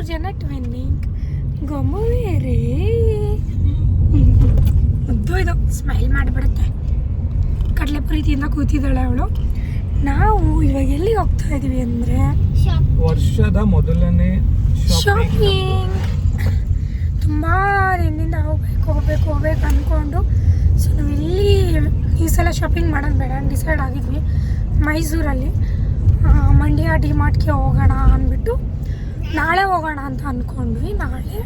ಜನ ಟ್ವೆನ್ನಿಂಗ್ ಗೊಮ್ಮವೇರೇ ಮುದ್ದು ಇದು ಸ್ಮೈಲ್ ಮಾಡಿಬಿಡುತ್ತೆ. ಕಡಲೆಪುರಿ ತಿಂದ ಕೂತಿದ್ದಾಳೆ ಅವಳು. ನಾವು ಇವಾಗ ಎಲ್ಲಿಗೆ ಹೋಗ್ತಾ ಇದೀವಿ ಅಂದರೆ ವರ್ಷದ ಮೊದಲನೇ ಶಾಪಿಂಗ್. ತುಂಬ ದಿನದಿಂದ ಹೋಗ್ಬೇಕು ಅಂದ್ಕೊಂಡು ಸೊ ನಾವು ಇಲ್ಲಿ ಈ ಸಲ ಶಾಪಿಂಗ್ ಮಾಡೋದು ಬೇಡ ಡಿಸೈಡ್ ಆಗಿದ್ವಿ. ಮೈಸೂರಲ್ಲಿ ಮಂಡ್ಯ ಡಿಮಾರ್ಟ್ಗೆ ಹೋಗೋಣ ಅಂದ್ಬಿಟ್ಟು ನಾಳೆ ಹೋಗೋಣ ಅಂತ ಅಂದ್ಕೊಂಡ್ವಿ. ನಾಳೆ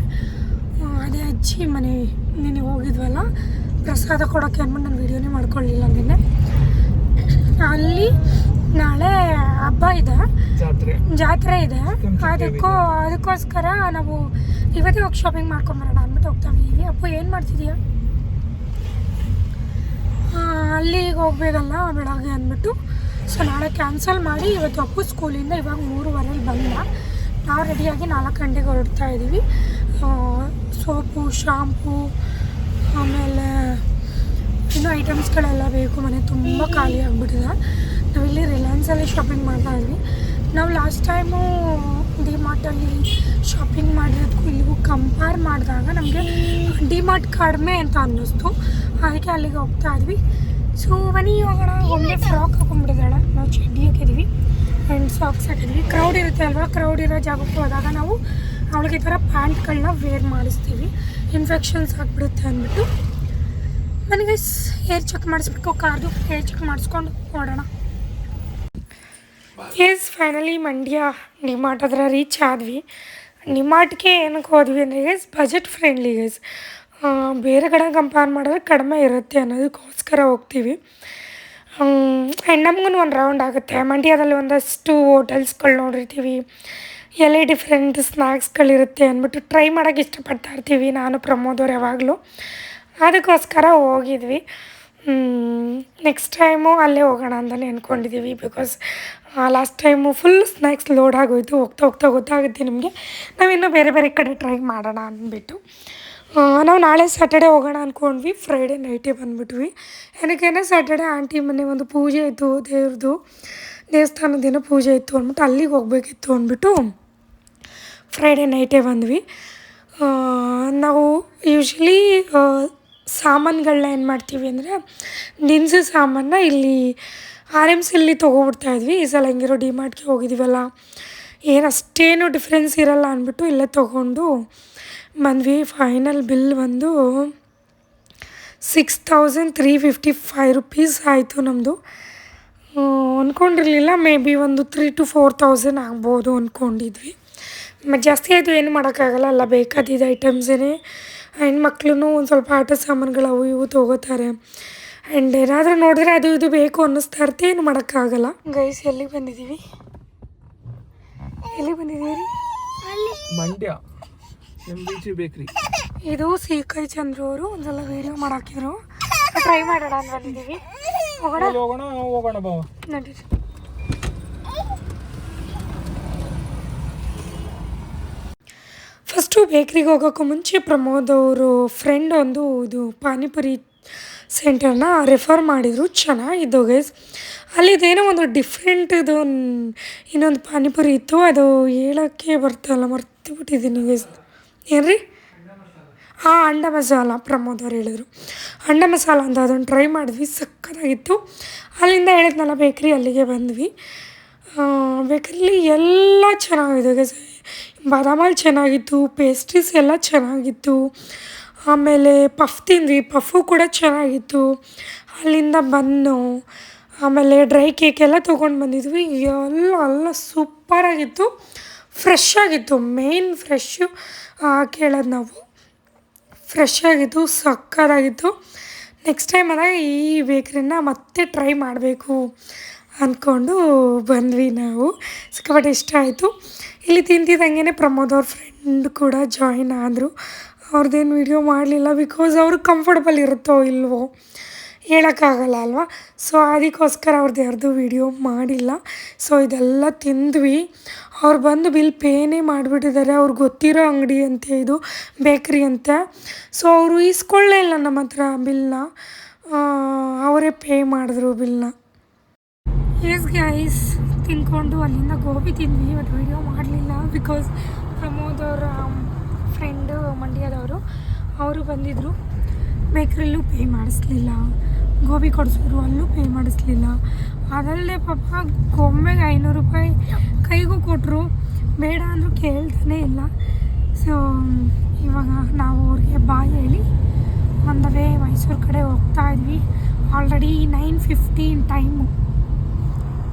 ಅದೇ ಅಜ್ಜಿ ಮನೆ ನಿನ್ನೆ ಹೋಗಿದ್ವಲ್ಲ ಪ್ರಸಾದ ಕೊಡೋಕ್ಕೆ ಅಂದ್ಬಿಟ್ಟು ನಾನು ವೀಡಿಯೋನೇ ಮಾಡ್ಕೊಳ್ಳಿಲ್ಲ ನಿನ್ನೆ. ಅಲ್ಲಿ ನಾಳೆ ಹಬ್ಬ ಇದೆ, ಜಾತ್ರೆ ಇದೆ. ಅದಕ್ಕೋಸ್ಕರ ನಾವು ಇವತ್ತೇ ಹೋಗಿ ಶಾಪಿಂಗ್ ಮಾಡ್ಕೊಂಬರೋಣ ಅಂದ್ಬಿಟ್ಟು ಹೋಗ್ತಾ ಇದ್ದೀವಿ. ಅಪ್ಪ ಏನು ಮಾಡ್ತಿದೀಯ? ಅಲ್ಲಿಗೆ ಹೋಗ್ಬೇಕಲ್ಲ ಬೆಳಗ್ಗೆ ಅಂದ್ಬಿಟ್ಟು ಸೊ ನಾಳೆ ಕ್ಯಾನ್ಸಲ್ ಮಾಡಿ ಇವತ್ತು ಅಪ್ಪು ಸ್ಕೂಲಿಂದ ಇವಾಗ 3:15 ಬಂದ. ನಾವು ರೆಡಿಯಾಗಿ 4 ಗಂಟೆಗೆ ಹೊರಡ್ತಾ ಇದ್ದೀವಿ. ಸೋಪು, ಶಾಂಪೂ, ಆಮೇಲೆ ಇನ್ನೂ ಐಟಮ್ಸ್ಗಳೆಲ್ಲ ಬೇಕು. ಮನೆ ತುಂಬ ಖಾಲಿ ಆಗಿಬಿಟ್ಟಿದೆ. ನಾವಿಲ್ಲಿ ರಿಲಯನ್ಸಲ್ಲಿ ಶಾಪಿಂಗ್ ಮಾಡ್ತಾ ಇದ್ವಿ. ನಾವು ಲಾಸ್ಟ್ ಟೈಮು ಡಿಮಾರ್ಟಲ್ಲಿ ಶಾಪಿಂಗ್ ಮಾಡಿರೋದಕ್ಕೂ ಇಲ್ಲಿಗೂ ಕಂಪೇರ್ ಮಾಡಿದಾಗ ನಮಗೆ ಡಿಮಾರ್ಟ್ ಕಡಿಮೆ ಅಂತ ಅನ್ನಿಸ್ತು. ಅದಕ್ಕೆ ಅಲ್ಲಿಗೆ ಹೋಗ್ತಾ ಇದ್ವಿ. ಸೊ ಬನ್ನಿ ಹೋಗೋಣ. ಒಳ್ಳೆ ಫ್ರಾಕ್ ಹಾಕೊಂಡ್ಬಿಟ್ಟಿದ್ದಾಳೆ, ನಾವು ಚಡ್ಡಿ ಹಾಕಿದ್ವಿ ಆ್ಯಂಡ್ ಸಾಕ್ಸ್ ಹಾಕಿದ್ವಿ. ಕ್ರೌಡ್ ಇರುತ್ತೆ ಅಲ್ವಾ, ಕ್ರೌಡ್ ಇರೋ ಜಾಗಕ್ಕೆ ಹೋದಾಗ ನಾವು ಅವಳಿಗೆ ಈ ಥರ ಪ್ಯಾಂಟ್ಗಳನ್ನ ವೇರ್ ಮಾಡಿಸ್ತೀವಿ, ಇನ್ಫೆಕ್ಷನ್ಸ್ ಆಗಿಬಿಡುತ್ತೆ ಅಂದ್ಬಿಟ್ಟು. ನನಗೆ ಹೇರ್ ಚೆಕ್ ಮಾಡಿಸ್ಬೇಕು, ಕಾರ್ದು ಹೇರ್ ಚೆಕ್ ಮಾಡಿಸ್ಕೊಂಡು ನೋಡೋಣ. ಎಸ್ ಫೈನಲಿ ಮಂಡ್ಯ ಡಿಮಾರ್ಟ್ ಹತ್ರ ರೀಚ್ ಆದ್ವಿ. ಡಿಮಾರ್ಟ್ಗೆ ಏನಕ್ಕೆ ಹೋದ್ವಿ ಅಂದರೆ ಗೈಸ್ ಬಜೆಟ್ ಫ್ರೆಂಡ್ಲಿ ಗೈಸ್. ಬೇರೆ ಕಡೆ ಕಂಪೇರ್ ಮಾಡಿದ್ರೆ ಕಡಿಮೆ ಇರುತ್ತೆ ಅನ್ನೋದಕ್ಕೋಸ್ಕರ ಹೋಗ್ತೀವಿ. ಆ್ಯಂಡ್ ನಮಗೂ ಒಂದು ರೌಂಡ್ ಆಗುತ್ತೆ. ಮಂಡ್ಯದಲ್ಲಿ ಒಂದಷ್ಟು ಹೋಟೆಲ್ಸ್ಗಳು ನೋಡಿರ್ತೀವಿ, ಎಲ್ಲಿ ಡಿಫ್ರೆಂಟ್ ಸ್ನ್ಯಾಕ್ಸ್ಗಳಿರುತ್ತೆ ಅಂದ್ಬಿಟ್ಟು ಟ್ರೈ ಮಾಡೋಕ್ಕೆ ಇಷ್ಟಪಡ್ತಾ ಇರ್ತೀವಿ ನಾನು ಪ್ರಮೋದವ್ರು ಯಾವಾಗಲೂ. ಅದಕ್ಕೋಸ್ಕರ ಹೋಗಿದ್ವಿ. ನೆಕ್ಸ್ಟ್ ಟೈಮು ಅಲ್ಲೇ ಹೋಗೋಣ ಅಂತಲೇ ಅಂದ್ಕೊಂಡಿದ್ದೀವಿ. Because last time full snacks load ಆಗೋಯ್ತು. ಹೋಗ್ತಾ ಗೊತ್ತಾಗುತ್ತೆ ನಿಮಗೆ. ನಾವಿನ್ನೂ ಬೇರೆ ಬೇರೆ ಕಡೆ ಟ್ರೈ ಮಾಡೋಣ ಅಂದ್ಬಿಟ್ಟು ನಾವು ನಾಳೆ ಸ್ಯಾಟರ್ಡೆ ಹೋಗೋಣ ಅಂದ್ಕೊಂಡ್ವಿ. ಫ್ರೈಡೇ ನೈಟೇ ಬಂದುಬಿಟ್ವಿ. ಏನಕ್ಕೇನೆ ಸ್ಯಾಟರ್ಡೆ ಆಂಟಿ ಮನೆ ಒಂದು ಪೂಜೆ ಇತ್ತು, ದೇವಸ್ಥಾನದೇನೋ ಪೂಜೆ ಇತ್ತು ಅಂದ್ಬಿಟ್ಟು ಅಲ್ಲಿಗೆ ಹೋಗಬೇಕಿತ್ತು ಅಂದ್ಬಿಟ್ಟು ಫ್ರೈಡೇ ನೈಟೇ ಬಂದ್ವಿ. ನಾವು ಯೂಶ್ವಲಿ ಸಾಮಾನುಗಳನ್ನ ಏನು ಮಾಡ್ತೀವಿ ಅಂದರೆ ದಿನಸಿ ಸಾಮಾನ ಇಲ್ಲಿ RMCಲ್ಲಿ ತೊಗೊಬಿಡ್ತಾಯಿದ್ವಿ. ಈ ಸಲ ಹೆಂಗಿರೋ ಡಿಮಾರ್ಟ್ಗೆ ಹೋಗಿದ್ದೀವಲ್ಲ, ಏನು ಅಷ್ಟೇನು ಡಿಫ್ರೆನ್ಸ್ ಇರೋಲ್ಲ ಅಂದ್ಬಿಟ್ಟು ಇಲ್ಲೇ ತೊಗೊಂಡು ಬಂದ್ವಿ. ಫೈನಲ್ ಬಿಲ್ ಬಂದು 6,355 ರೂಪೀಸ್ ಆಯಿತು ನಮ್ಮದು. ಅಂದ್ಕೊಂಡಿರಲಿಲ್ಲ, ಮೇ ಬಿ ಒಂದು 3,000 to 4,000 ಆಗ್ಬೋದು ಅಂದ್ಕೊಂಡಿದ್ವಿ. ಮತ್ತು ಜಾಸ್ತಿ ಆಯಿತು, ಏನು ಮಾಡೋಕ್ಕಾಗಲ್ಲ, ಎಲ್ಲ ಬೇಕಾದಿದ್ದ ಐಟಮ್ಸೇ. ಹೆಣ್ಮಕ್ಳು ಒಂದು ಸ್ವಲ್ಪ ಆಟ ಸಾಮಾನುಗಳು ಅವು ಇವು ತೊಗೋತಾರೆ. ಆ್ಯಂಡ್ ಏನಾದರೂ ನೋಡಿದ್ರೆ ಅದು ಇದು ಬೇಕು ಅನ್ನಿಸ್ತಾ ಇರುತ್ತೆ, ಏನು ಮಾಡೋಕ್ಕಾಗಲ್ಲ. ಗೈಸ್ ಎಲ್ಲಿಗೆ ಬಂದಿದ್ದೀವಿ ಮಂಡ್ಯ MBG ಬೇಕ್ರಿ. ಇದು ಸಿ.ಕೈ ಚಂದ್ರು ಅವರು ಒಂದ್ಸಲ ವೀಡಿಯೋ ಮಾಡಾಕಿದ್ರು, ಟ್ರೈ ಮಾಡೋಣ ಅಂತ ಬಂದಿದ್ದೀವಿ. ಹೋಗೋಣ ಬಾವ ನಡೀರಿ. ಫಸ್ಟು ಬೇಕ್ರಿಗೆ ಹೋಗೋಕ್ಕೂ ಮುಂಚೆ ಪ್ರಮೋದ್ ಅವರು ಫ್ರೆಂಡ್ ಒಂದು ಇದು ಪಾನಿಪುರಿ ಸೆಂಟರ್ನ ರೆಫರ್ ಮಾಡಿದರು. ಚೆನ್ನಾಗಿದ್ದು ಗೈಸ್. ಅಲ್ಲಿದೇನೋ ಒಂದು ಡಿಫ್ರೆಂಟ್ದು ಇನ್ನೊಂದು ಪಾನಿಪುರಿ ಇತ್ತು, ಅದು ಹೇಳೋಕ್ಕೆ ಬರ್ತಲ್ಲ, ಮರ್ತಿಬಿಟ್ಟಿದ್ದೀನಿ ಗೈಸ್. ಏನು ರೀ? ಅಂಡ ಮಸಾಲ ಪ್ರಮೋದ್ ಅವ್ರು ಹೇಳಿದ್ರು. ಅಂಡ ಮಸಾಲ ಅಂತ ಅದನ್ನು ಟ್ರೈ ಮಾಡಿದ್ವಿ, ಸಕ್ಕತ್ತಾಗಿತ್ತು. ಅಲ್ಲಿಂದ ಹೇಳಿದ್ನಲ್ಲ ಬೇಕ್ರಿ, ಅಲ್ಲಿಗೆ ಬಂದ್ವಿ. ಬೇಕ್ರಿಲಿ ಎಲ್ಲ ಚೆನ್ನಾಗಿದೆ ಗೈಸ್. ಬಾದಾಮಲ್ಲಿ ಚೆನ್ನಾಗಿತ್ತು, ಪೇಸ್ಟ್ರೀಸ್ ಎಲ್ಲ ಚೆನ್ನಾಗಿತ್ತು. ಆಮೇಲೆ ಪಫ್ ತಿಂದ್ವಿ, ಪಫು ಕೂಡ ಚೆನ್ನಾಗಿತ್ತು. ಅಲ್ಲಿಂದ ಬನ್ನು, ಆಮೇಲೆ ಡ್ರೈ ಕೇಕ್ ಎಲ್ಲ ತೊಗೊಂಡು ಬಂದಿದ್ವಿ. ಎಲ್ಲ ಸೂಪರಾಗಿತ್ತು, ಫ್ರೆಶ್ ಆಗಿತ್ತು. ಮೇಯ್ನ್ ಫ್ರೆಶ್ಶು ಕೇಳೋದು ನಾವು, ಫ್ರೆಶ್ ಆಗಿತ್ತು, ಸಕ್ಕತ್ತಾಗಿತ್ತು. ನೆಕ್ಸ್ಟ್ ಟೈಮ್ ಆದಾಗ ಈ ಬೇಕ್ರಿನ ಮತ್ತೆ ಟ್ರೈ ಮಾಡಬೇಕು ಅಂದ್ಕೊಂಡು ಬಂದ್ವಿ ನಾವು. ಸಿಕ್ಕಾಪಟ್ಟೆ ಇಷ್ಟ ಆಯಿತು. ಇಲ್ಲಿ ತಿಂತಿದ್ದಂಗೆ ಪ್ರಮೋದ್ ಅವ್ರ ಫ್ರೆಂಡ್ ಕೂಡ ಜಾಯಿನ್ ಆದರು. ಅವ್ರದ್ದೇನು ವೀಡಿಯೋ ಮಾಡಲಿಲ್ಲ, ಬಿಕಾಸ್ ಅವ್ರಿಗೆ ಕಂಫರ್ಟಬಲ್ ಇರುತ್ತೋ ಇಲ್ವೋ ಹೇಳೋಕ್ಕಾಗಲ್ಲ ಅಲ್ವಾ. ಸೊ ಅದಕ್ಕೋಸ್ಕರ ಅವ್ರದ್ದು ಯಾರ್ದು ವೀಡಿಯೋ ಮಾಡಿಲ್ಲ. ಸೊ ಇದೆಲ್ಲ ತಿಂದ್ವಿ. ಅವ್ರು ಬಂದು ಬಿಲ್ ಪೇನೇ ಮಾಡಿಬಿಟ್ಟಿದ್ದಾರೆ. ಅವ್ರಿಗೆ ಗೊತ್ತಿರೋ ಅಂಗಡಿ ಅಂತೆ, ಇದು ಬೇಕ್ರಿ ಅಂತ. ಸೊ ಅವರು ಇಸ್ಕೊಳ್ಳೇ ಇಲ್ಲ ನಮ್ಮ ಹತ್ರ ಬಿಲ್ನ, ಅವರೇ ಪೇ ಮಾಡಿದ್ರು ಬಿಲ್ನ. ಎಸ್ ಗೈಸ್, ತಿನ್ಕೊಂಡು ಅಲ್ಲಿಂದ ಗೋಬಿ ತಿಂದ್ವಿ. ಇವತ್ತು ವೀಡಿಯೋ ಮಾಡಲಿಲ್ಲ ಬಿಕಾಸ್ ಪ್ರಮೋದ್ ಅವರ ಫ್ರೆಂಡು ಮಂಡ್ಯದವರು, ಅವರು ಬಂದಿದ್ದರು. ಬೇಕ್ರಿಲ್ಲೂ ಪೇ ಮಾಡಿಸ್ಲಿಲ್ಲ, ಗೋಬಿ ಕೊಡಿಸಿದ್ರು ಅಲ್ಲೂ ಪೇ ಮಾಡಿಸ್ಲಿಲ್ಲ. ಅದಲ್ಲದೆ ಪಾಪ ಗೊಂಬೆಗೆ 500 ರೂಪಾಯಿ ಕೈಗೂ ಕೊಟ್ಟರು, ಬೇಡ ಅಂದರೂ ಕೇಳ್ತಾನೇ ಇಲ್ಲ. ಸೊ ಇವಾಗ ನಾವು ಅವ್ರಿಗೆ ಬಾಯ್ ಹೇಳಿ ಆನ್ ದ ವೇ ಮೈಸೂರು ಕಡೆ ಹೋಗ್ತಾ ಇದ್ವಿ. Already 9:15 time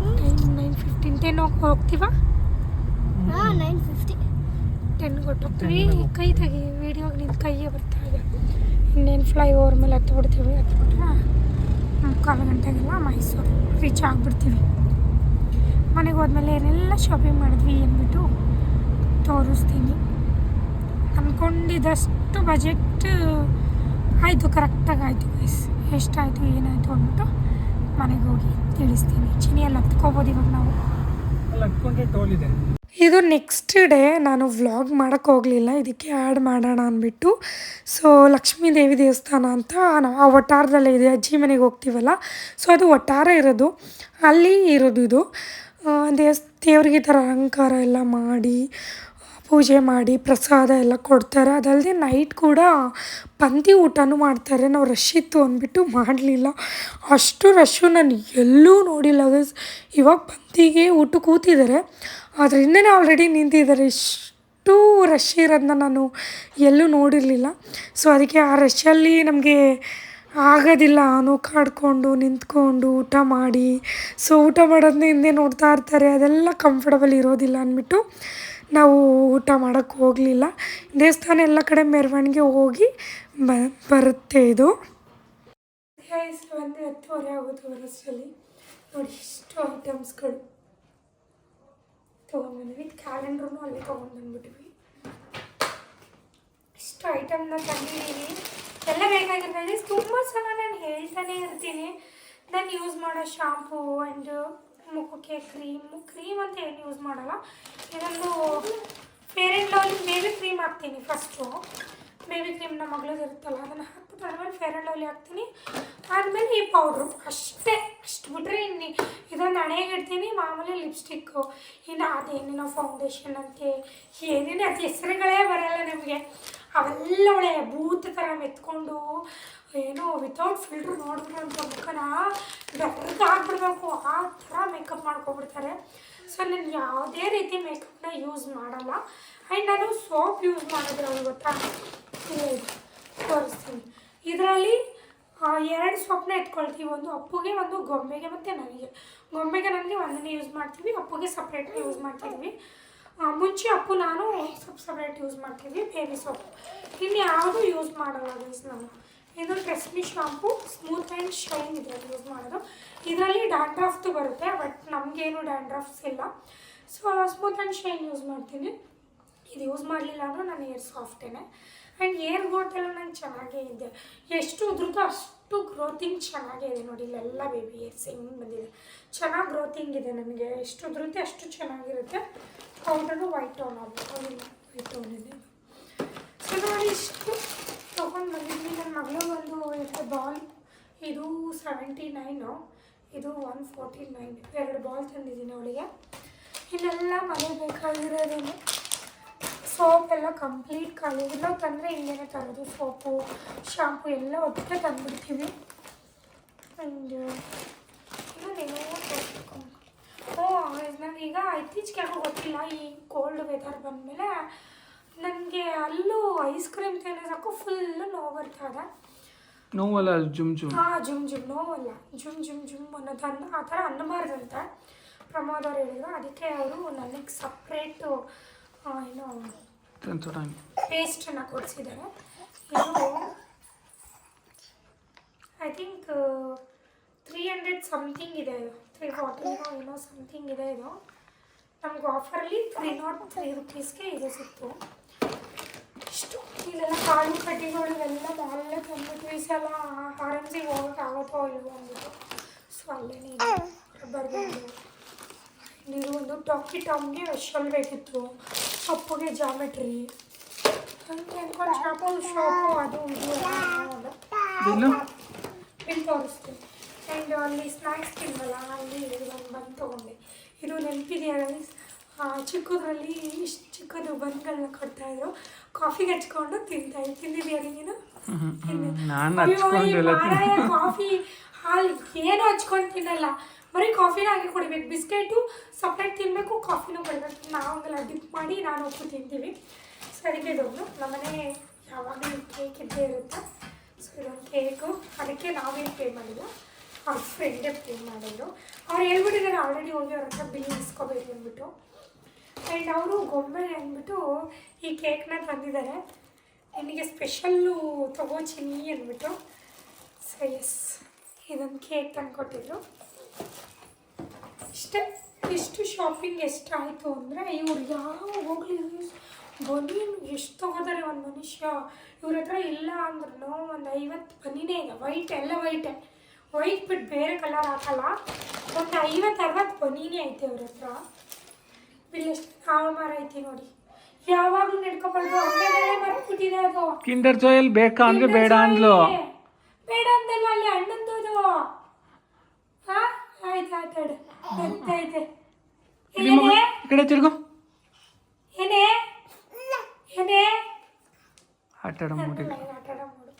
9:15 10 ಹೋಗ್ತೀವ. 9:50 10 ಕೊಟ್ಟೋಗ್ತೀವಿ. ಕೈ ತೆಗಿ, ವೀಡಿಯೋಗೆ ನಿಂತು ಕೈಯೇ ಬರ್ತಾ ಇದೆ. ಇನ್ನೇನು ಫ್ಲೈ ಓವರ್ ಮೇಲೆ ಹತ್ಬಿಡ್ತೀವಿ. ಹತ್ಬಿಟ್ರೆ 3:15 ಗಂಟೆಗೆಲ್ಲ ಮೈಸೂರು ರೀಚ್ ಆಗಿಬಿಡ್ತೀವಿ. ಮನೆಗೆ ಹೋದ್ಮೇಲೆ ಏನೆಲ್ಲ ಶಾಪಿಂಗ್ ಮಾಡಿದ್ವಿ ಅಂದ್ಬಿಟ್ಟು ತೋರಿಸ್ತೀನಿ. ಅಂದ್ಕೊಂಡಿದ್ದಷ್ಟು ಬಜೆಟ್ ಆಯಿತು, ಕರೆಕ್ಟಾಗಿ ಆಯಿತು ಗೈಸ್. ಎಷ್ಟಾಯಿತು ಏನಾಯಿತು ಅಂದ್ಬಿಟ್ಟು ಮನೆಗೆ ಹೋಗಿ ತಿಳಿಸ್ತೀನಿ. ಚಿನಿಯಲ್ಲಿ ಹತ್ಕೋಬೋದು ಇವಾಗ ನಾವು. ಅಲ್ಲಿ ಹತ್ಕೊಂಡ್ರೆ ಟೋಲ್ ಇದೆ. ಇದು ನೆಕ್ಸ್ಟ್ ಡೇ. ನಾನು ವ್ಲಾಗ್ ಮಾಡೋಕ್ಕೆ ಹೋಗಲಿಲ್ಲ, ಇದಕ್ಕೆ ಆ್ಯಡ್ ಮಾಡೋಣ ಅಂದ್ಬಿಟ್ಟು. ಸೊ ಲಕ್ಷ್ಮೀ ದೇವಿ ದೇವಸ್ಥಾನ ಅಂತ ನಾವು ಆ ವಟಾರದಲ್ಲೇ ಇದೆ, ಅಜ್ಜಿ ಮನೆಗೆ ಹೋಗ್ತೀವಲ್ಲ, ಸೊ ಅದು ವಟಾರ ಇರೋದು, ಅಲ್ಲಿ ಇರೋದು ಇದು ದೇವ್ರಿಗೆ ಈ ಥರ ಅಲಂಕಾರ ಎಲ್ಲ ಮಾಡಿ ಪೂಜೆ ಮಾಡಿ ಪ್ರಸಾದ ಎಲ್ಲ ಕೊಡ್ತಾರೆ. ಅದಲ್ಲದೆ ನೈಟ್ ಕೂಡ ಪಂಥಿ ಊಟನೂ ಮಾಡ್ತಾರೆ. ನಾವು ರಶ್ ಇತ್ತು ಅಂದ್ಬಿಟ್ಟು ಮಾಡಲಿಲ್ಲ. ಅಷ್ಟು ರಶ್ಶು ನಾನು ಎಲ್ಲೂ ನೋಡಿಲ್ಲ ಗೈಸ್. ಇವಾಗ ಪಂಥಿಗೆ ಊಟ ಕೂತಿದ್ದಾರೆ, ಅದ್ರ ಹಿಂದೆನೇ ಆಲ್ರೆಡಿ ನಿಂತಿದ್ದಾರೆ. ಇಷ್ಟು ರಶ್ ಇರೋದನ್ನ ನಾನು ಎಲ್ಲೂ ನೋಡಿರಲಿಲ್ಲ. ಸೊ ಅದಕ್ಕೆ ಆ ರಶಲ್ಲಿ ನಮಗೆ ಆಗೋದಿಲ್ಲ, ನೂಕಾಡ್ಕೊಂಡು ನಿಂತ್ಕೊಂಡು ಊಟ ಮಾಡಿ. ಸೊ ಊಟ ಮಾಡೋದನ್ನ ಹಿಂದೆ ನೋಡ್ತಾ ಇರ್ತಾರೆ, ಅದೆಲ್ಲ ಕಂಫರ್ಟಬಲ್ ಇರೋದಿಲ್ಲ ಅಂದ್ಬಿಟ್ಟು ನಾವು ಊಟ ಮಾಡೋಕ್ಕೆ ಹೋಗಲಿಲ್ಲ. ದೇವಸ್ಥಾನ ಎಲ್ಲ ಕಡೆ ಮೆರವಣಿಗೆ ಹೋಗಿ ಬರುತ್ತೆ ಇದು. 10:30 ಆಗುತ್ತೆ ಬರೋಷ್ಟರಲ್ಲಿ. ನೋಡಿ ಇಷ್ಟು ಐಟಮ್ಸ್ಗಳು ತೊಗೊಂಡ್ಬಂದ್ವಿ. ವಿತ್ ಕ್ಯಾಲೆಂಡ್ರೂ ಅಲ್ಲಿ ತೊಗೊಂಡ್ಬಂದ್ಬಿಟ್ವಿ. ಇಷ್ಟು ಐಟಮ್ನ ತಂದಿದ್ದೀನಿ. ಎಲ್ಲ ಬೇಕಾಗಿರ್ತದೆ. ತುಂಬ ಸಲ ನಾನು ಹೇಳ್ತಾನೆ ಇರ್ತೀನಿ, ನಾನು ಯೂಸ್ ಮಾಡೋ ಶಾಂಪೂ ಆ್ಯಂಡ್ ಮುಖಕ್ಕೆ ಕ್ರೀಮ್ ಅಂತ ಏನು ಯೂಸ್ ಮಾಡಲ್ಲ. ಇದೊಂದು fair and lovely baby cream ಹಾಕ್ತೀನಿ. ಫಸ್ಟು ಬೇಬಿ ಕ್ರೀಮ್ ನಮ್ಮ ಮಗಳದ್ದು ಇರುತ್ತಲ್ಲ, ಅದನ್ನು ಹಾಕ್ಬಿಟ್ಟು ಆದಮೇಲೆ ಫೇರ್ ಆ್ಯಂಡ್ ಲವ್ಲಿ ಹಾಕ್ತೀನಿ. ಆದಮೇಲೆ ಈ ಪೌಡ್ರು ಅಷ್ಟೇ. ಅಷ್ಟು ಬಿಟ್ಟರೆ ಇನ್ನು ಇದೊಂದು ಹಣೆಗೆ ಇಡ್ತೀನಿ. ಮಾಮೂಲಿ ಲಿಪ್ಸ್ಟಿಕ್ಕು, ಇನ್ನು ಅದೇನೇನೋ ಫೌಂಡೇಶನ್ ಅಂತೆ ಏನೇನೋ ಅದು ಹೆಸರುಗಳೇ ಬರೋಲ್ಲ ನಿಮಗೆ. ಅವೆಲ್ಲ ಒಳ್ಳೆ ಭೂತ ಥರ ಮೆತ್ಕೊಂಡು ಏನೋ ವಿತೌಟ್ ಫಿಲ್ಟ್ರ್ ನೋಡಿದ್ರೆ ಅಂತ ಮುಖನ ಬೆರ್ಗೆ ಹಾಕ್ಬಿಡ್ಬೇಕು, ಆ ಥರ ಮೇಕಪ್ ಮಾಡ್ಕೊಬಿಡ್ತಾರೆ. ಸೊ ನಾನು ಯಾವುದೇ ರೀತಿ ಮೇಕಪ್ನ ಯೂಸ್ ಮಾಡಲ್ಲ. ಆ್ಯಂಡ್ ನಾನು ಸೋಪ್ ಯೂಸ್ ಮಾಡಿದ್ರೆ ಅವ್ರು ಗೊತ್ತಾ, ಇಲ್ಲ ಇದು ತೋರಿಸ್ತೀನಿ. ಇದರಲ್ಲಿ 2 ಸೋಪ್ನ ಎತ್ಕೊಳ್ತೀವಿ, ಒಂದು ಅಪ್ಪುಗೆ, ಒಂದು ಗೊಂಬೆಗೆ ಮತ್ತು ನನಗೆ. ಗೊಂಬೆಗೆ ನನಗೆ ಒಂದನ್ನೇ ಯೂಸ್ ಮಾಡ್ತೀವಿ, ಅಪ್ಪುಗೆ ಸಪ್ರೇಟ್ನ ಯೂಸ್ ಮಾಡ್ತಿದ್ವಿ. ಮುಂಚೆ ಅಪ್ಪು ನಾನು ಸಪ್ರೇಟ್ ಯೂಸ್ ಮಾಡ್ತೀವಿ ಬೇಬಿ ಸೋಪ್. ಇನ್ನು ಯಾವುದೂ ಯೂಸ್ ಮಾಡಲ್ಲ ಗೈಸ್ ನಾನು. ಇದು ಟ್ರೆಸ್ಮಿ ಶಾಂಪು ಸ್ಮೂತ್ ಆ್ಯಂಡ್ ಶೈನ್ ಇದರಲ್ಲಿ ಯೂಸ್ ಮಾಡೋದು. ಇದರಲ್ಲಿ ಡ್ಯಾಂಡ್ರಫ್ದು ಬರುತ್ತೆ, ಬಟ್ ನಮಗೇನು ಡ್ಯಾಂಡ್ರಫ್ಸ್ ಇಲ್ಲ. So smooth and shine use ಮಾಡ್ತೀನಿ. ಇದು ಯೂಸ್ ಮಾಡಲಿಲ್ಲ ಅಂದರೂ ನನ್ನ ಏರ್ ಸಾಫ್ಟೇನೆ. ಆ್ಯಂಡ್ ಏರ್ ಗ್ರೋತ್ ಎಲ್ಲ ನಂಗೆ ಚೆನ್ನಾಗೇ ಇದೆ. ಎಷ್ಟು ಉದ್ರದ್ದು ಅಷ್ಟು ಗ್ರೋತಿಂಗ್ ಚೆನ್ನಾಗೇ ಇದೆ. ನೋಡಿ ಇಲ್ಲೆಲ್ಲ ಬೇಬಿ ಏರ್ಸ್ ಹೆಂಗೆ ಬಂದಿದೆ, ಚೆನ್ನಾಗಿ ಗ್ರೋತಿಂಗ್ ಇದೆ ನನಗೆ. ಎಷ್ಟು ಉದ್ರುತ್ತೆ ಅಷ್ಟು ಚೆನ್ನಾಗಿರುತ್ತೆ. ಪೌಡರು ವೈಟ್ ಟೋನ್ ಆಗಬೇಕು, ವೈಟ್ ಟೋನ್ ಇದೆ. ಸೊ ನೋಡಿ ಇಷ್ಟು ತೊಗೊಂಡು ಬಂದಿದ್ವಿ. ನನ್ನ ಮಗಳು ಒಂದು ಎರಡು ಬಾಲ್, ಇದು 79, ಇದು 149. 2 ಬಾಲ್ ತಂದಿದ್ದೀನಿ ಅವಳಿಗೆ. ಇಲ್ಲೆಲ್ಲ ಮನೆ ಬೇಕಾಗಿರೋದೇನು ಸೋಪ್ ಎಲ್ಲ ಕಂಪ್ಲೀಟ್ ಖಾಲಿ. ಇಲ್ಲ ತಂದರೆ ಹಿಂಗೇನೆ ತರೋದು, ಸೋಪು ಶಾಂಪು ಎಲ್ಲ ಒಟ್ಟಿಗೆ ತಂದುಬಿಡ್ತೀವಿ. ಆ್ಯಂಡ್ ಇನ್ನೊಂದೇನೋ ತೋರಿಸ್ಬೇಕು. ನನಗೀಗ ಇತ್ತೀಚೆಗೆ ಯಾಕೋ ಗೊತ್ತಿಲ್ಲ, ಈ ಕೋಲ್ಡ್ ವೆದರ್ ಬಂದಮೇಲೆ ನನಗೆ ಅಲ್ಲೂ ಐಸ್ ಕ್ರೀಮ್ ತಿನ್ನೋ ಸಾಕು ಫುಲ್ಲು ನೋವು ಬರ್ತದೆ. ನೋವಲ್ಲ, ಜುಮ್ ಜುಮ್. ಜುಮ್ ಜುಮ್ ನೋವಲ್ಲ, ಜುಮ್ ಜುಮ್ ಜುಮ್ ಅನ್ನೋದು ಆ ಥರ ಅನ್ನಬಾರ್ದಂತ ಪ್ರಮೋದ್ ಅವ್ರು ಹೇಳಿದ್ರು. ಅದಕ್ಕೆ ಅವರು ನನಗೆ ಸಪ್ರೇಟು ಏನೋ ಪೇಸ್ಟನ್ನು ಕೊಡಿಸಿದ್ದಾರೆ. ಇದು ಐ ಥಿಂಕ್ 300 ಸಮಥಿಂಗ್ ಇದೆ, ಇದು 340 ಏನೋ ಸಮಥಿಂಗ್ ಇದೆ. ಇದು ನಮ್ಗೆ ಆಫರಲ್ಲಿ 303 ರೂಪೀಸ್ಗೆ ಇದು ಸಿಕ್ತು. ಇಷ್ಟು ಇಲ್ಲೆಲ್ಲ ಕಾಳು ಕಡ್ಡಿಗಳು ಇವೆಲ್ಲ ಮಾಲಲ್ಲೇ ತಂದ್ಬಿಟ್ಟು ಈ ಸಲ ಆರೆಂಜಿಗೆ ಹೋಗೋಕೆ ಆಗುತ್ತೋ ಇಲ್ವೋ ಅಂದ್ಬಿಟ್ಟು. ಸೊ ಅಲ್ಲೇ ರಬ್ಬರ್ ಬ್ಯಾಂಡು, ಇದು ಒಂದು ಟಾಕಿ ಟಾಮ್ಗೆ ಶಲ್ ಬೇಕಿತ್ತು, ಅಪ್ಪುಗೆ ಜಾಮೆಟ್ರಿ, ಹಂಗೆ ಅಂದ್ಕೊಂಡು ಶಾಪು ಅದು ಇದು ಬಿಲ್ ತೋರಿಸ್ತೀನಿ. ಆ್ಯಂಡ್ ಅಲ್ಲಿ ಸ್ನ್ಯಾಕ್ಸ್ ತಿನ್ನಲ್ಲ, ಅಲ್ಲಿ ಒಂದು ಬಂದು ತೊಗೊಂಡೆ. ಇದು ನೆನಪಿದೆಯಾ ಚಿಕ್ಕದ್ರಲ್ಲಿ ಇಷ್ಟು ಚಿಕ್ಕದು ಬನ್ಗಳನ್ನ ಕೊಡ್ತಾಯಿದ್ರು, ಕಾಫಿಗೆ ಹಚ್ಕೊಂಡು ತಿಂದಿದ್ಯಾ ನೀನು? ನಾನು ಅಯ್ಯೋ, ಈ ಮಾರಾಯ ಕಾಫಿ ಹಾಲು ಏನೂ ಹಚ್ಕೊಂಡು ತಿನ್ನಲ್ಲ, ಬರೀ ಕಾಫಿನ ಹಾಗೆ ಕುಡಿಬೇಕು. ಬಿಸ್ಕೆಟು ಸಪ್ರೇಟ್ ತಿನ್ನಬೇಕು, ಕಾಫಿನೂ ಕುಡಿಬೇಕು. ನಾವೆಲ್ಲ ಡಿಪ್ ಮಾಡಿ ನಾನು ಒಪ್ಪು ತಿಂತೀವಿ. ಸೊ ಅದಕ್ಕೆ ಇದೊಂದು ನಮ್ಮನೆ ಯಾವಾಗಲೂ ಕೇಕ್ ಇದ್ದೇ ಇರುತ್ತೆ. ಸೊ ಇದೊಂದು ಕೇಕು, ಅದಕ್ಕೆ ನಾವೇನು ಪೇ ಮಾಡಿಲ್ಲ, ಅವ್ರ ಫ್ರೆಂಡೇ ಪೇ ಮಾಡಿದ್ರು. ಅವ್ರು ಹೇಳ್ಬಿಟ್ಟಿದ್ದಾರೆ ಆಲ್ರೆಡಿ ಹೋಗಿ ಅವ್ರ ಹತ್ರ ಬಿಲ್ ಇಸ್ಕೋಬೇಕು ಅಂದ್ಬಿಟ್ಟು. ಆ್ಯಂಡ್ ಅವರು ಗೊಂಬೆ ಅಂದ್ಬಿಟ್ಟು ಈ ಕೇಕ್ನ ತಂದಿದ್ದಾರೆ, ನಿನಗೆ ಸ್ಪೆಷಲ್ಲು ತೊಗೋಚಿನಿ ಅಂದ್ಬಿಟ್ಟು. ಸೊ ಎಸ್, ಇದೊಂದು ಕೇಕ್ ತಂದುಕೊಟ್ಟಿದ್ರು. ಇಷ್ಟು ಶಾಪಿಂಗ್ ಎಷ್ಟಾಯಿತು ಅಂದರೆ, ಇವ್ರು ಯಾವ ಹೋಗಲಿ ಬನೀನು ಎಷ್ಟು ತೊಗೋತಾರೆ ಒಂದು ಮನುಷ್ಯ. ಇವ್ರ ಹತ್ರ ಇಲ್ಲ ಅಂದ್ರೂ ಒಂದು 50 ಬನೀನೇ ಇದೆ, ವೈಟ್ ಎಲ್ಲ ವೈಟೇ, ವೈಟ್ ಬಿಟ್ಟು ಬೇರೆ ಕಲರ್ ಹಾಕಲ್ಲ. ಒಂದು 50-60 ಬನೀನೇ ಐತೆ ಅವ್ರ ಹತ್ರ. ಬಿಲ್ ಎಷ್ಟು ಹಾಳು ಮಾರ ಐತಿ ನೋಡಿ, ಯಾವಾಗಲೂ ನೆಡ್ಕೊಬಾರ್ದು. ಆಮೇಲೆ ಬರ್ಬಿಟ್ಟಿದೆ ಅದು. ಕಿಂಡರ್ ಜಾಯಲ್ ಬೇಕಾ ಅಂದ್ರೆ ಬೇಡ ಅಂದ್ಲು. ಬೇಡ ಅಂದಲ್ಲ, ಅಲ್ಲಿ ಹಣ್ಣಂದದು. ಹಾಂ ಆಯ್ತು ಆಟಾಡು ಗೊತ್ತೈತೆ. ಈ ಕಡೆ ತಿರ್ಗು. ಏನೇ ಏನೇ ಆಟಾಡ ಮೂಡಿ. ಆಟಾಡ ಮೂಡು.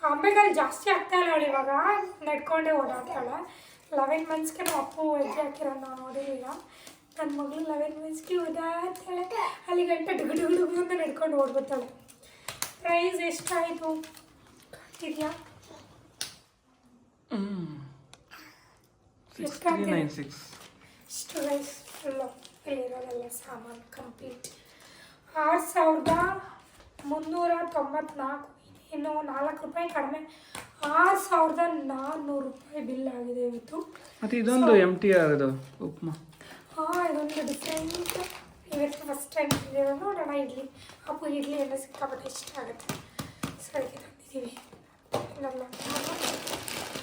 ಅಂಬೆಗಾಲು ಜಾಸ್ತಿ ಆಗ್ತಾ ಇಲ್ಲ ಅವಳು, ಇವಾಗ ನಡ್ಕೊಂಡೇ ಓಡಾಡ್ತಾಳೆ. 11 ಮಂತ್ಸ್ಗೆ ನಾವು ಅಪ್ಪು ಹೆಜ್ಜೆ ಹಾಕಿರೋ ನಾವು ನೋಡಿರಲಿಲ್ಲ. ನನ್ನ ಮಗಳು 11 ಮಂತ್ಸ್ಗೆ ಓದಾಡ್ತಾಳೆ, ಅಲ್ಲಿ ಗಂಟೆ ಡುಗುಡುಗುಡುಗು ಅಂತ ನಡ್ಕೊಂಡು ಓಡ್ಬತ್ತಾಳೆ. ಪ್ರೈಸ್ ಎಷ್ಟಾಯಿತು ಕಾಣ್ತಿದ್ಯಾ? 6396. ಇಷ್ಟು ರೈಸ್ ಫುಲ್ಲು ಇಲ್ಲಿರೋದೆಲ್ಲ ಸಾಮಾನು ಕಂಪ್ಲೀಟ್ 6394. ಇನ್ನು 4 ರೂಪಾಯಿ ಕಡಿಮೆ, 6400 ರೂಪಾಯಿ ಬಿಲ್ ಆಗಿದೆ ಇವತ್ತು. ಮತ್ತು ಇದೊಂದು MTR ಇದು ಉಪ್ಮಾ. ಇದೊಂದು ಡಿಫ್ರೆಂಟ್. ಇವತ್ತು ಫಸ್ಟ್ ಟೈಮ್ ಇದ್ದೀವಿ ನೋಡೋಣ. ಇಡ್ಲಿ ಅಪ್ಪು ಇಡ್ಲಿ ಎಲ್ಲ ಸಿಕ್ಕಾಪಟ್ಟೆ ಇಷ್ಟ ಆಗುತ್ತೆ. ಸರಿಗೆ ತಂದಿದ್ದೀವಿ. ಇನ್ನೊಂದು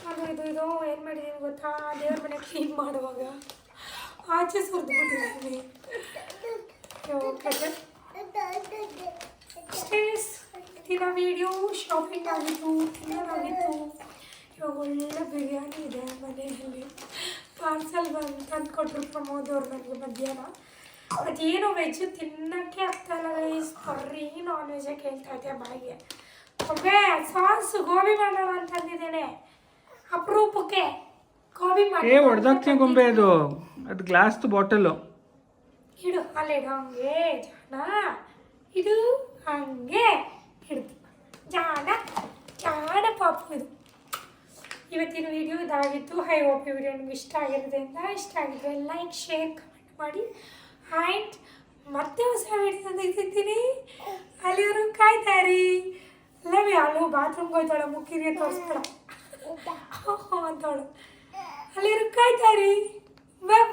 ಅದು ಇದು ಏನು ಮಾಡಿದ್ದೀನಿ ಗೊತ್ತಾ, ದೇವ್ರ ಮನೆ ಕ್ಲೀನ್ ಮಾಡುವಾಗ ಆಚೆ ಸುರಿದ್ಬಿಟ್ಟಿದ್ದೀನಿ. ಅಷ್ಟೇ ದಿನ ವೀಡಿಯೋ ಶಾಪಿಂಗ್ ಆಗಿತ್ತು, ತಿನ್ನೋದಾಗಿತ್ತು. ಇವಾಗ ಒಳ್ಳೆ ಬಿರಿಯಾನಿ ಇದೆ ಮನೆಯಲ್ಲಿ, ಪಾರ್ಸಲ್ ಬಂದು ತಂದು ಕೊಟ್ಟರು ಪ್ರಮೋದ್ ಅವ್ರು ನನಗೆ ಮಧ್ಯಾಹ್ನ. ಅದೇನೋ ವೆಜ್ ತಿನ್ನೋಕ್ಕೆ ಆಗ್ತಾಯಿಲ್ಲ ಗೈಸ್, ಬರೀ ನಾನ್ ವೆಜ್ಜೇ ಕೇಳ್ತಾ ಇದ್ದೆ ಬಾಯಿಗೆ. ಒಬ್ಬೇ ಸಾಸು ಗೋಬಿ ಮಾಡೋಣ ಅಂತಂದಿದ್ದೇನೆ, ಅಪರೂಪಕ್ಕೆ ಗೋಬಿ ಮಾಡಿ. ಹೊಡೆದಾಗ್ತೀನಿ ಗೊಂಬೆ ಅದು, ಅದು ಗ್ಲಾಸ್ದು ಬಾಟಲು. ಇಡು ಅಲ್ಲಿಡು, ಹಂಗೆ ಜಾಣ ಇದು, ಹಂಗೆ ಹಿಡಿದು ಜಾಣ ಜಾಣ ಪಾಪು ಇದು. ಇವತ್ತಿನ ವಿಡಿಯೋ ಇದಾಗಿತ್ತು. ಐ ಹೋಪ್ ಈ ವಿಡಿಯೋ ನಿಮ್ಗೆ ಇಷ್ಟ ಆಗಿರೋದ್ರಿಂದ, ಇಷ್ಟ ಆಗಿದ್ರೆ ಲೈಕ್, ಶೇರ್, ಕಮೆಂಟ್ ಮಾಡಿ. ಆ್ಯಂಡ್ ಮತ್ತೆ ಹೊಸ ವಿಡಿಯೋ ತೆಗಿತೀನಿ. ಅಲ್ಲಿವರು ಕಾಯ್ತಾರಿ. Love you. ಅಲ್ಲೂ ಬಾತ್ರೂಮ್ಗೆ ಹೋಯ್ತಾಳೆ, ಮುಕ್ಕಿಗೆ ತೋರಿಸ್ತಾಳ ಅಂತವಳು. ಅಲ್ಲಿವರು ಕಾಯ್ತಾರಿ. ಬಾಯ್.